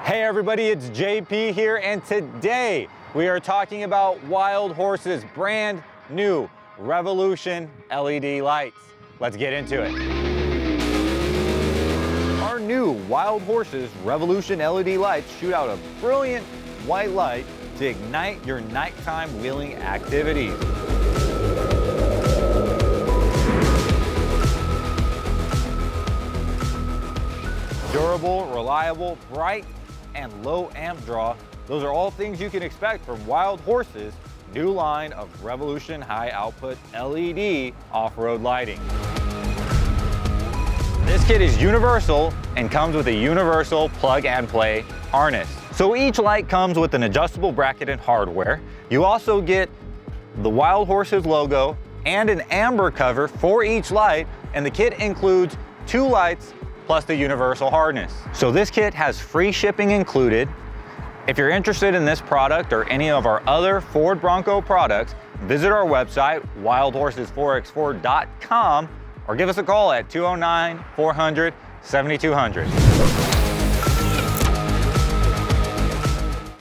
Hey everybody, it's JP here, and today we are talking about Wild Horse's brand new Revolution LED lights. Let's get into it. Our new Wild Horse's Revolution LED lights shoot out a brilliant white light to ignite your nighttime wheeling activities. Durable, reliable, bright, and low amp draw. Those are all things you can expect from Wild Horse's new line of Revolution high output LED off-road lighting. This kit is universal and comes with a universal plug and play harness. So each light comes with an adjustable bracket and hardware. You also get the Wild Horse's logo and an amber cover for each light, and the kit includes 2 lights plus the universal harness. So this kit has free shipping included. If you're interested in this product or any of our other Ford Bronco products, visit our website, wildhorses4x4.com, or give us a call at 209-400-7200.